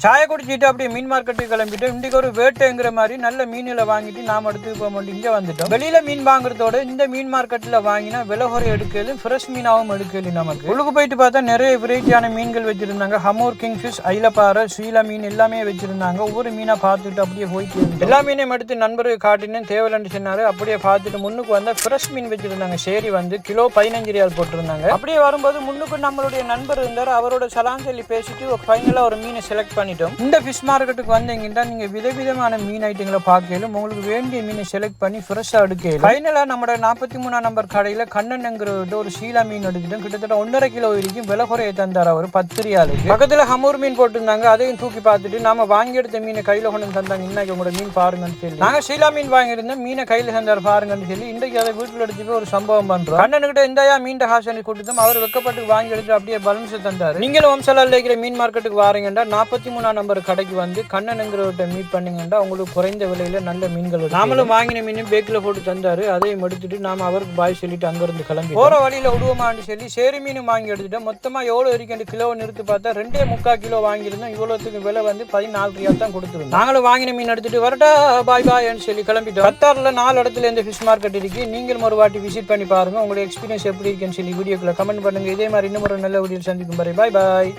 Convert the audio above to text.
சாய குடிச்சிட்டு அப்படியே மீன் மார்க்கெட்டுக்கு கிளம்பிட்டு இன்றைக்கு ஒரு வேட்டைங்கிற மாதிரி நல்ல மீன்களை வாங்கிட்டு நாம் எடுத்து போக மாட்டோம் இங்கே வந்துட்டோம். வெளியில மீன் வாங்குறதோட இந்த மீன் மார்க்கெட்டில் வாங்கினா விலை குறை எடுக்கலும் ஃப்ரெஷ் மீனாகவும் எடுக்கலும். நமக்கு உள்ளுக்கு போயிட்டு பார்த்தா நிறைய வெரைட்டியான மீன்கள் வச்சிருந்தாங்க. ஹமூர், கிங்ஃபிஷ், ஐலப்பாறை, சீலா மீன் எல்லாமே வச்சிருந்தாங்க. ஒவ்வொரு மீனை பார்த்துட்டு அப்படியே போயிட்டு எல்லா மீனையும் எடுத்து நண்பருக்கு காட்டினேன். தேவையில்லைன்னு சொன்னாரு. அப்படியே பார்த்துட்டு முன்னுக்கு வந்தால் ஃப்ரெஷ் மீன் வச்சிருந்தாங்க. சரி வந்து கிலோ 15 ரியால் போட்டிருந்தாங்க. அப்படியே வரும்போது முன்னுக்கு நம்மளுடைய நண்பர் இருந்தார். அவரோட சலான் சொல்லி பேசிட்டு ஃபைனலாக ஒரு மீனை செலக்ட் பண்ணிட்டோம். இந்த ஃபிஷ் மார்க்கெட்டுக்கு வந்தீங்கன்னா நீங்க விதவிதமான மீன் ஐட்டங்களை பார்க்கலும். உங்களுக்கு வேண்டிய மீனை செலக்ட் பண்ணி ஃப்ரெஷ்ஷா எடுக்கலாம். ஃபைனலா நம்ம 43 நம்பர் கடையில கண்ணன்ங்கிற ஒரு சீலா மீன் எடுத்துட்டோம். கிட்டத்தட்ட 1.5 கிலோ வரைக்கும் விலை குறைய தந்தார். அவர் 10 ரியாலுக்கு. பக்கத்துல ஹமூர் மீன் போட்டிருந்தாங்க. அதையும் தூக்கி பார்த்துட்டு நாம வாங்கி எடுத்த மீனை கையில கொண்டு தந்தாங்க. இன்னைக்கு உங்களோட மீன் பாருங்கன்னு சொல்லி நாங்க சீலா மீன் வாங்கியிருந்தோம். மீனை கையில தந்தார் பாருங்கன்னு சொல்லி இன்றைக்கு அதை வீட்டுல எடுத்து ஒரு சம்பவம் பண்றோம். கண்ணனுக்கிட்ட இந்தாயா மீன் ஹாசனை கூட்டிட்டோம். அவர் வெக்கப்பட்டு வாங்கி எடுத்து அப்படியே பலன்ஸ் தந்தாரு. நீங்களும் வம்சலால் இருக்கிற மீன் மார்க்கெட்டுக்கு வாரீங்கன்னா 43 நம்பர் கடைக்கு வந்து கண்ணனுங்கிறவர்கிட்ட மீட் பண்ணீங்கன்னா உங்களுக்கு குறைந்த விலையில நல்ல மீன்கள். நாமளும் வாங்கின மீனும் பேக்கில் போட்டு தந்தாரு. அதையும் எடுத்துட்டு நாம அவருக்கு பாய் சொல்லிட்டு அங்கிருந்து கிளம்பி போற வழியில விடுவோமான்னு சொல்லி சேரி மீனும் வாங்கி எடுத்துட்டோம். மொத்தமா எவ்வளவு இருக்கு கிலோ நிறுத்து பார்த்தா 2.25 கிலோ வாங்கியிருந்தோம். இவ்வளவுக்கு விலை வந்து 14 ரியால் தான் கொடுத்துருந்தோம். நாங்களும் வாங்கின மீன் எடுத்துட்டு வரட்டா பாய் பாய்ன்னு சொல்லி கிளம்பிட்டோம். கத்தார்ல 4 இடத்துல இந்த ஃபிஷ் மார்க்கெட் இருக்கு. நீங்களும் ஒரு வாட்டி விசிட் பண்ணி பாருங்க. உங்களுடைய எக்ஸ்பீரியன்ஸ் எப்படி இருக்குன்னு சொல்லி வீடியோக்குள்ள கமெண்ட் பண்ணுங்க. இதே மாதிரி இன்னும் ஒரு நல்ல வீடியோ சந்திக்கும் வரை பாய் பாய்.